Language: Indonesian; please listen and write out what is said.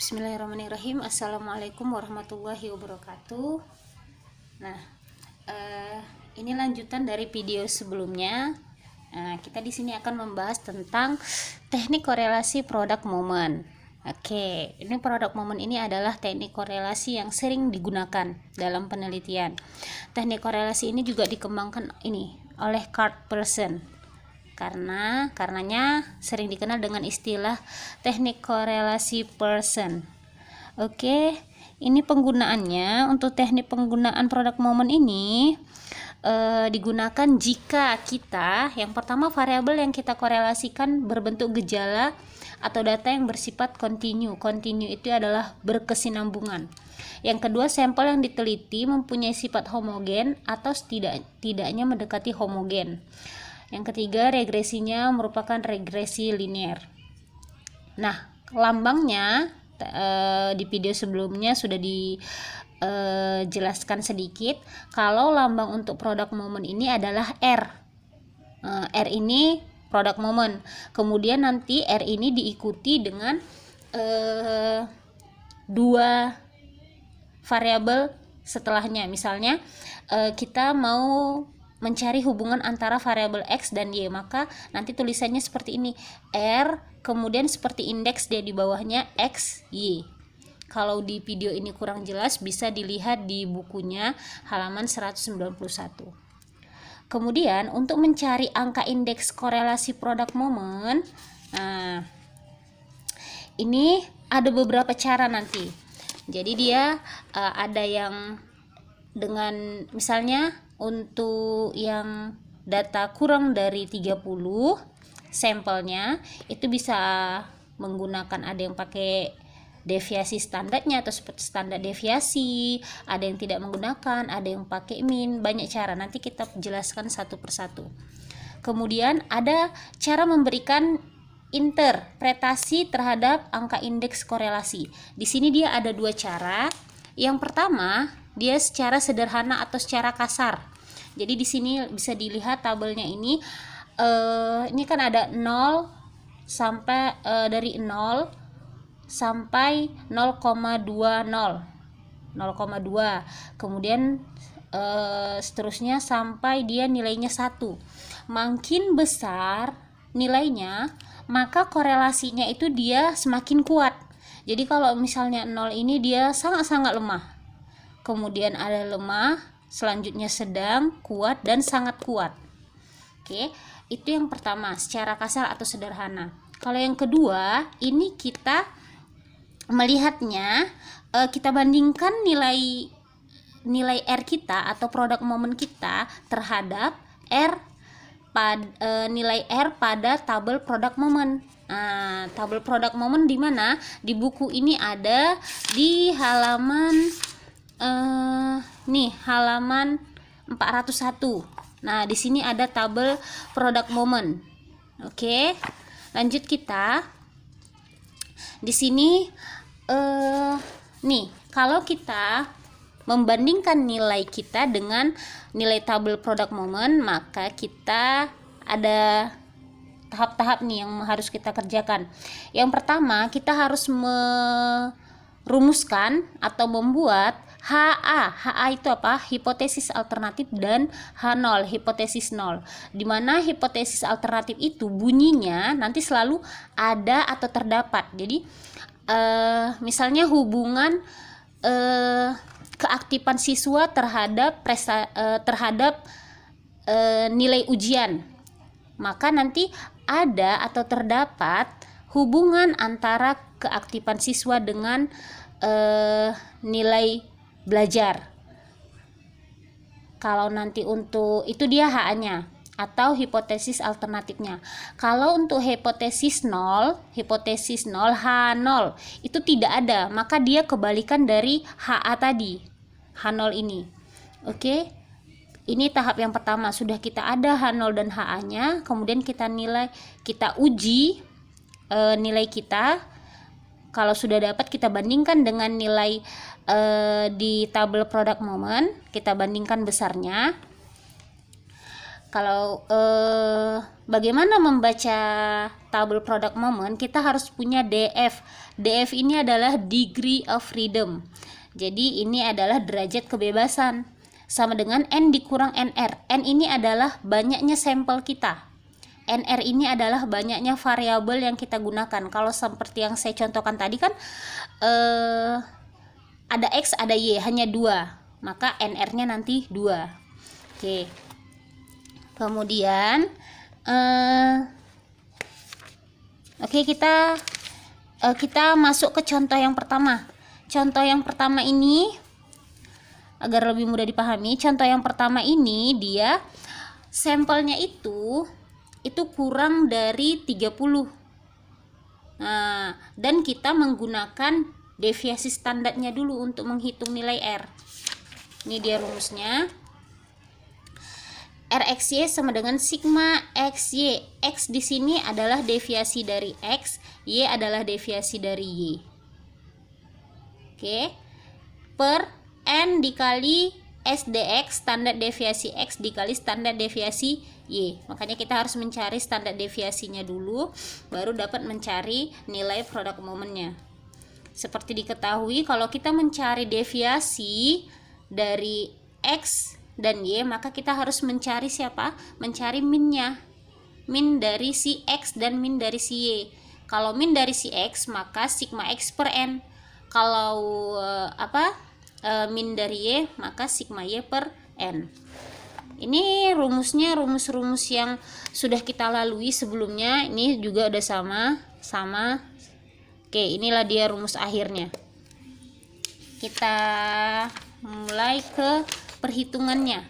Bismillahirrahmanirrahim. Assalamualaikum warahmatullahi wabarakatuh. Nah, ini lanjutan dari video sebelumnya. Kita di sini akan membahas tentang teknik korelasi product moment. Oke, ini product moment ini adalah teknik korelasi yang sering digunakan dalam penelitian. Teknik korelasi ini juga dikembangkan oleh Carl Pearson. Karenanya sering dikenal dengan istilah teknik korelasi Pearson. Oke, ini penggunaannya untuk teknik penggunaan product moment ini digunakan jika kita yang pertama variabel yang kita korelasikan berbentuk gejala atau data yang bersifat kontinu. Kontinu itu adalah berkesinambungan. Yang kedua, sampel yang diteliti mempunyai sifat homogen atau tidaknya mendekati homogen. Yang ketiga, regresinya merupakan regresi linear. Nah, lambangnya di video sebelumnya sudah dijelaskan sedikit. Kalau lambang untuk product moment ini adalah R. R ini product moment. Kemudian nanti R ini diikuti dengan dua variabel setelahnya. Misalnya kita mau mencari hubungan antara variabel X dan Y, maka nanti tulisannya seperti ini, R, kemudian seperti indeks dia di bawahnya X, Y. Kalau di video ini kurang jelas, bisa dilihat di bukunya halaman 191. Kemudian untuk mencari angka indeks korelasi product moment, ini ada beberapa cara nanti. Jadi dia ada yang dengan misalnya untuk yang data kurang dari 30 sampelnya itu bisa menggunakan, ada yang pakai deviasi standarnya atau seperti standar deviasi, ada yang tidak menggunakan, ada yang pakai min, banyak cara, nanti kita jelaskan satu persatu. Kemudian ada cara memberikan interpretasi terhadap angka indeks korelasi. Di sini dia ada dua cara. Yang pertama, dia secara sederhana atau secara kasar. Jadi di sini bisa dilihat tabelnya ini. Ini kan ada 0 sampai dari 0 sampai 0,20. 0,2. Kemudian seterusnya sampai dia nilainya 1. Makin besar nilainya, maka korelasinya itu dia semakin kuat. Jadi kalau misalnya 0 ini dia sangat-sangat lemah. Kemudian ada lemah, selanjutnya sedang, kuat, dan sangat kuat. Oke, itu yang pertama, secara kasar atau sederhana. Kalau yang kedua, ini kita melihatnya, kita bandingkan nilai R kita atau product moment kita terhadap nilai R pada tabel product moment. Tabel product moment di mana? Di buku ini ada di halaman halaman 401. Nah, di sini ada tabel product moment. Oke. Lanjut kita. Di sini kalau kita membandingkan nilai kita dengan nilai tabel product moment, maka kita ada tahap-tahap yang harus kita kerjakan. Yang pertama, kita harus merumuskan atau membuat HA itu apa? Hipotesis alternatif, dan H0 hipotesis 0. Dimana hipotesis alternatif itu bunyinya nanti selalu ada atau terdapat. Jadi misalnya hubungan keaktifan siswa terhadap nilai ujian, maka nanti ada atau terdapat hubungan antara keaktifan siswa dengan nilai belajar. Kalau nanti untuk itu dia HA-nya atau hipotesis alternatifnya. Kalau untuk hipotesis 0 H0 itu tidak ada, maka dia kebalikan dari HA tadi, H0 ini. Oke. Ini tahap yang pertama, sudah kita ada H0 dan HA-nya, kemudian kita uji nilai kita. Kalau sudah dapat, kita bandingkan dengan nilai di tabel product moment, kita bandingkan besarnya. Kalau bagaimana membaca tabel product moment, kita harus punya DF. DF ini adalah degree of freedom. Jadi ini adalah derajat kebebasan, sama dengan N dikurang NR. N ini adalah banyaknya sampel kita. NR ini adalah banyaknya variabel yang kita gunakan. Kalau seperti yang saya contohkan tadi kan ada X, ada Y, hanya 2. Maka NR-nya nanti 2. Oke. Kemudian kita masuk ke contoh yang pertama. Contoh yang pertama ini agar lebih mudah dipahami. Contoh yang pertama ini dia sampelnya itu kurang dari 30. Nah, dan kita menggunakan deviasi standarnya dulu untuk menghitung nilai R. Ini dia rumusnya. RXY sama dengan sigma XY. X di sini adalah deviasi dari X, Y adalah deviasi dari Y. Oke. Per N dikali SDX, standar deviasi X dikali standar deviasi Y. Makanya kita harus mencari standar deviasinya dulu, baru dapat mencari nilai product momentnya. Seperti diketahui, kalau kita mencari deviasi dari X dan Y, maka kita harus mencari siapa? Mencari minnya. Min dari si X dan min dari si Y. Kalau min dari si X, maka sigma X per N. Kalau min dari Y, maka sigma Y per N. Ini rumusnya rumus-rumus yang sudah kita lalui sebelumnya. Ini juga udah sama. Oke, inilah dia rumus akhirnya. Kita mulai ke perhitungannya.